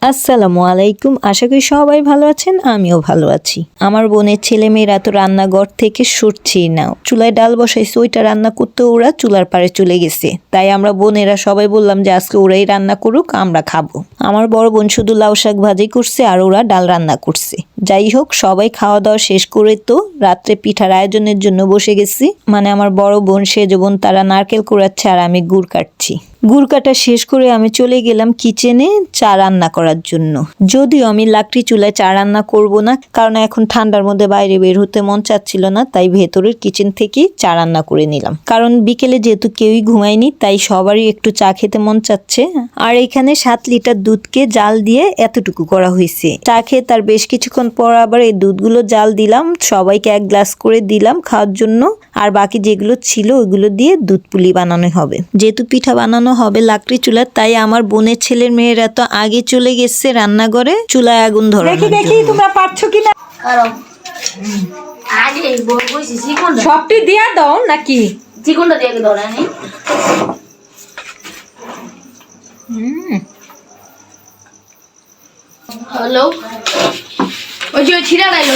আসসালামু আলাইকুম। আশা করি সবাই ভালো আছেন, আমিও ভালো আছি। আমার বোনের ছেলে মেয়েরা তো রান্নাঘর থেকে সরছেই না। চুলায় ডাল বসাইছে, ওইটা রান্না করতে ওরা চুলার পাড়ে চলে গেছে। তাই আমরা বোনেরা সবাই বললাম যে আজকে ওরাই রান্না করুক, আমরা খাবো। আমার বড় বোন শুধু লাউ শাক ভাজি করছে আর ওরা ডাল রান্না করছে। যাই হোক, সবাই খাওয়া দাওয়া শেষ করে তো রাত্রে পিঠার আয়োজনের জন্য বসে গেছি। মানে আমার বড় বোন সেজ বোন তারা নারকেল কুড়াচ্ছে আর আমি গুড় কাটছি। গুড় কাটা শেষ করে আমি চলে গেলাম কিচেনে চা রান্না করার জন্য। যদিও আমি লাকড়ি চুলায় চা রান্না করব না, কারণ এখন ঠান্ডার মধ্যে বাইরে বের হতে মন চাচ্ছিল না, তাই ভেতরের কিচেন থেকেই চা রান্না করে নিলাম। কারণ বিকেলে যেহেতু কেউই ঘুমায়নি, তাই সবারই একটু চা খেতে মন চাচ্ছে। আর এখানে 7 লিটার দুধকে জাল দিয়ে এতটুকু করা হয়েছে। চা খেয়ে তার বেশ কিছুক্ষণ পর আবার এই দুধগুলো জাল দিলাম, সবাইকে 1 গ্লাস করে দিলাম খাওয়ার জন্য। আর বাকি যেগুলো ছিল ওইগুলো দিয়ে দুধ পুলি বানানো হবে। যেহেতু পিঠা বানানো হবে লাকড়ি চুলা, তাই আমার বোনের ছেলের মেয়েরা তো আগে চলে গেছে রান্নাঘরে চুলায় আগুন ধরানোর জন্য। দেখি তোমরা পারছো কিনা। আগে বলছি চিকনটা সবটি দিয়া দাও নাকি? চিকনটা দিয়ে দাও রানি। হ্যালো, ওই যে ছিড়া লাইলো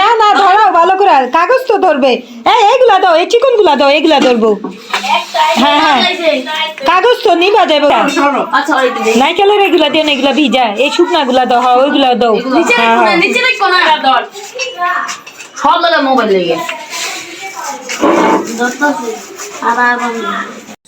না না, ধরাও ভালো করে। কাগজ তো ধরবে। এইগুলা দাও, এই চিকন গুলা দাও, এগুলা ধরবো। হ্যাঁ হ্যাঁ, কাগজ তো নিবা যাবে। আচ্ছা ওইটা দে। নাইকেলের এগুলা দিয়ে এগুলা ভিজা, এই শুকনা গুলা দাও। হ্যাঁ ওইগুলা দাও। নিচে রাখো না, নিচে রাখো না ধর। সব লাগা মোবাইল লেগে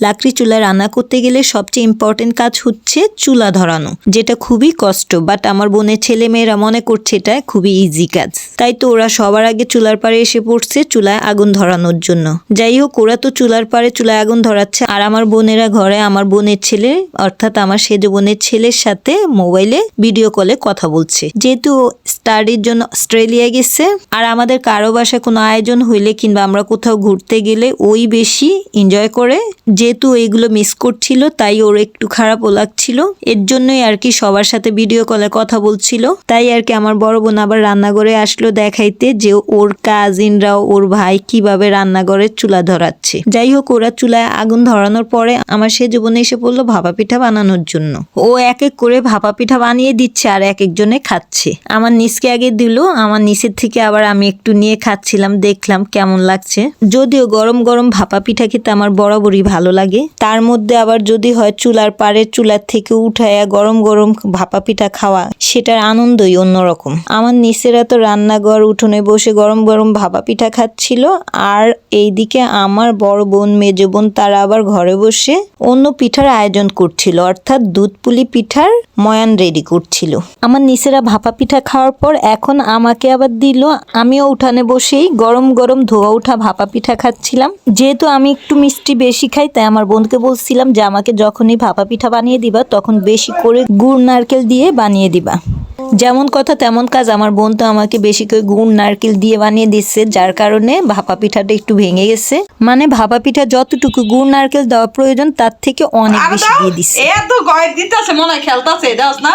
লাকড়ি চুলায় রান্না করতে গেলে সবচেয়ে ইম্পর্টেন্ট কাজ হচ্ছে চুলা ধরানো, যেটা খুবই কষ্ট। বাট আমার বোনের ছেলে মেয়েরা মনে করছে এটা খুবই ইজি কাজ, তাই তো ওরা সবার আগে চুলার পাড়ে এসে পড়ছে চুলায় আগুন ধরানোর জন্য। যাই হোক, ওরা তো চুলার পাড়ে চুলায় আগুন ধরাচ্ছে, আর আমার বোনেরা ঘরে আমার বোনের ছেলে অর্থাৎ আমার সেজ বোনের ছেলের সাথে মোবাইলে ভিডিও কলে কথা বলছে। যেহেতু স্টাডির জন্য অস্ট্রেলিয়া গেছে, আর আমাদের কারো বাসায় কোনো আয়োজন হইলে কিংবা আমরা কোথাও ঘুরতে গেলে ওই বেশি এনজয় করে। যেহেতু এইগুলো মিস করছিল, তাই ওর একটু খারাপও লাগছিল। এর জন্যই আর কি সবার সাথে ভিডিও কলে কথা বলছিল। তাই আর কি আমার বড় বোন আবার রান্নাঘরে আসলো দেখাইতে যে ওর কাজিনরাও ওর ভাই কিভাবে রান্নাঘরে চুলা ধরাচ্ছে। যাই হোক, ওরা চুলায় আগুন ধরানোর পরে আমার সেজ বোন এসে পড়লো ভাপা পিঠা বানানোর জন্য। ও এক এক করে ভাপা পিঠা বানিয়ে দিচ্ছে আর এক একজনে খাচ্ছে। আমার নিচকে আগে দিল, আমার নিচের থেকে আবার আমি একটু নিয়ে খাচ্ছিলাম, দেখলাম কেমন লাগছে। যদিও গরম গরম ভাপা পিঠা খেতে আমার বরাবরই ভালো লাগে, তার মধ্যে আবার যদি হয় চুলার পাড়ে চুলার থেকে উঠায়া গরম গরম ভাপা পিঠা খাওয়া, সেটার আনন্দই অন্যরকম। আমার নিচেরা তো রান্নাঘর উঠোনে বসে গরম গরম ভাপা পিঠা খাচ্ছিল, আর এইদিকে আমার বড় বোন মেজ বোন তারা আবার ঘরে বসে অন্য পিঠার আয়োজন করছিল, অর্থাৎ দুধ পুলি পিঠার ময়ান রেডি করছিল। আমার নিচেরা ভাপা পিঠা খাওয়ার পর এখন আমাকে আবার দিল। আমিও উঠানে বসেই গরম গরম ধোয়া উঠা ভাপা পিঠা খাচ্ছিলাম। যেহেতু আমি একটু মিষ্টি বেশি খাই, তাই আমার বোনকে বলছিলাম যে আমাকে যখনই ভাপা পিঠা বানিয়ে দিবা তখন বেশি করে গুড় নারকেল দিয়ে বানিয়ে দিবা। যেমন কথা তেমন কাজ, আমার বোন তো আমাকে বেশি করে গুড় নারকেল দিয়ে বানিয়ে দিচ্ছে, যার কারণে ভাপা পিঠাটা একটু ভেঙে গেছে। মানে ভাপা পিঠা যতটুকু গুড় নারকেল দেওয়া প্রয়োজন তার থেকে অনেক বেশি দিয়ে দিচ্ছে। এত গয়দ দিতেছে, মনে হয় খেলতাছে, দাস না?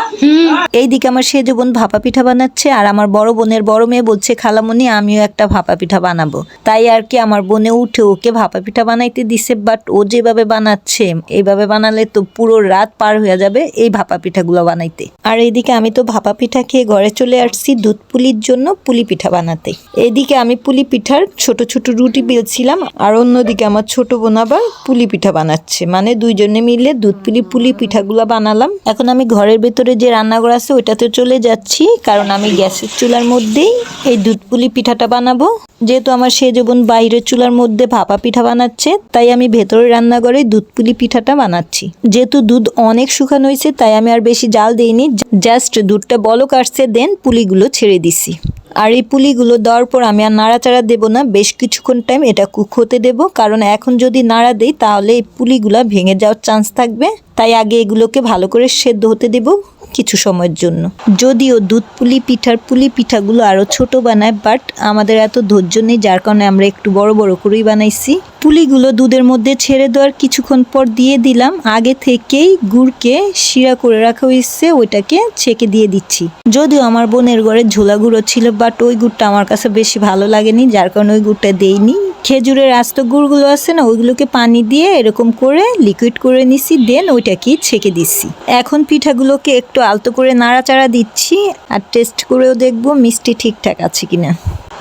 এইদিকে আমার সেজ বোন ভাপা পিঠা বানাচ্ছে, আর আমার বড় বোনের বড় মেয়ে বলছে খালামণি আমিও একটা ভাপা পিঠা বানাবো। তাই আর কি আমার বোনে উঠে ওকে ভাপা পিঠা বানাইতে দিছে। বাট ও যেভাবে বানাচ্ছে, এইভাবে বানালে তো পুরো রাত পার হয়ে যাবে এই ভাপা পিঠাগুলো বানাইতে। আর এইদিকে আমি তো ভাপা পিঠা খেয়ে ঘরে চলে আসছি দুধ পুলির জন্য পুলি পিঠা বানাতে। এইদিকে আমি পুলি পিঠার ছোট ছোট রুটি বেলছিলাম, আর অন্যদিকে আমার ছোট বোন আবার পুলি পিঠা বানাচ্ছে। মানে দুইজনে মিলে দুধ পুলি পিঠাগুলো বানালাম। এখন আমি ঘরের ভেতরে যে রান্নাঘর আছে ওইটাতে চলে যাচ্ছি, কারণ আমি গ্যাসের চুলার মধ্যেই এই দুধ পুলি পিঠাটা বানাবো। যেহেতু আমার সেজ বোন বাইরের চুলার মধ্যে ভাপা পিঠা বানাচ্ছে, তাই আমি ভেতরের রান্নাঘরে দুধ পুলি পিঠাটা বানাচ্ছি। যেহেতু দুধ অনেক শুকানো হয়েছে, তাই আমি আর বেশি জাল দিইনি, জাস্ট দুধটা বলক আসছে, দেন পুলিগুলো ছেড়ে দিছি। আর এই পুলিগুলো দেওয়ার পর আমি আর নাড়াচাড়া দেবো না, বেশ কিছুক্ষণ টাইম এটা কুক হতে দেবো, কারণ এখন যদি নাড়া দেই তাহলে এই পুলিগুলা ভেঙে যাওয়ার চান্স থাকবে। তাই আগে এগুলোকে ভালো করে সেদ্ধ হতে দেব কিছু সময়ের জন্য। যদিও দুধ পুলি পিঠাগুলো আরো ছোট বানায়, বাট আমাদের এত ধৈর্য নেই, যার কারণে আমরা একটু বড় বড় করেই বানাইছি। পুলিগুলো দুধের মধ্যে ছেড়ে দেওয়ার কিছুক্ষণ পর দিয়ে দিলাম আগে থেকেই গুড়কে শিরা করে রাখা হয়েছে, ওইটাকে ছেঁকে দিয়ে দিচ্ছি। যদিও আমার বোনের ঘরে ঝোলা গুঁড়ো ছিল, বাট ওই গুড়টা আমার কাছে বেশি ভালো লাগেনি, যার কারণে ওই গুড়টা দেইনি। খেজুরের আস্ত গুড়গুলো আছে না, ওইগুলোকে পানি দিয়ে এরকম করে লিকুইড করে নিছি, দেন ওইটাকে ছেঁকে দিচ্ছি। এখন পিঠাগুলোকে একটু আলতো করে নাড়াচাড়া দিচ্ছি আর টেস্ট করেও দেখবো মিষ্টি ঠিকঠাক আছে কিনা।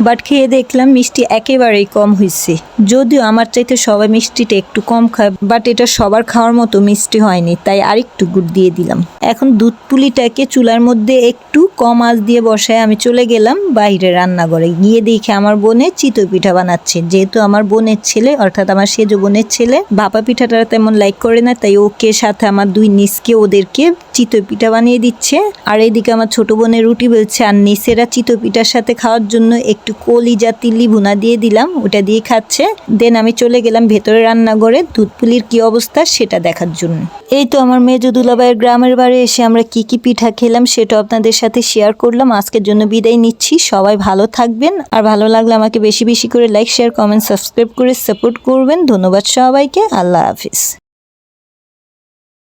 বাট খেয়ে দেখলাম মিষ্টি একেবারেই কম হয়েছে। যদিও আমার চাইতে সবাই মিষ্টিটা একটু কম খায়, বাট এটা সবার খাওয়ার মতো মিষ্টি হয়নি, তাই আরেকটু গুড় দিয়ে দিলাম। এখন দুধ পুলিটাকে চুলার মধ্যে একটু কম আঁচ দিয়ে বসায় আমি চলে গেলাম বাইরে রান্নাঘরে। গিয়ে দেখে আমার বোনে চিতই পিঠা বানাচ্ছে। যেহেতু আমার বোনের ছেলে, অর্থাৎ আমার সেজো বোনের ছেলে ভাপা পিঠাটা তেমন লাইক করে না, তাই ওকে সাথে আমার দুই নিচকে ওদেরকে চিতই পিঠা বানিয়ে দিচ্ছে। আর এইদিকে আমার ছোট বোনের রুটি বেলছে, আর নিচেরা চিতই পিঠার সাথে খাওয়ার জন্য একটু কলিজা তিল্লি ভুনা দিয়ে দিলাম, ওটা দিয়ে খাচ্ছে। দেন আমি চলে গেলাম ভেতরে রান্নাঘরে দুধ পুলির কি অবস্থা সেটা দেখার জন্য। এই তো আমার মেজো দুলাভাইয়ের গ্রামের বাড়ি এসে আমরা কি কি পিঠা খেলাম সেটা আপনাদের সাথে শেয়ার করলাম। আজকের জন্য বিদায় নিচ্ছি। সবাই ভালো থাকবেন, আর ভালো লাগলে আমাকে বেশি বেশি করে লাইক, শেয়ার, কমেন্ট, সাবস্ক্রাইব করে সাপোর্ট করবেন। ধন্যবাদ সবাইকে। আল্লাহ হাফিজ।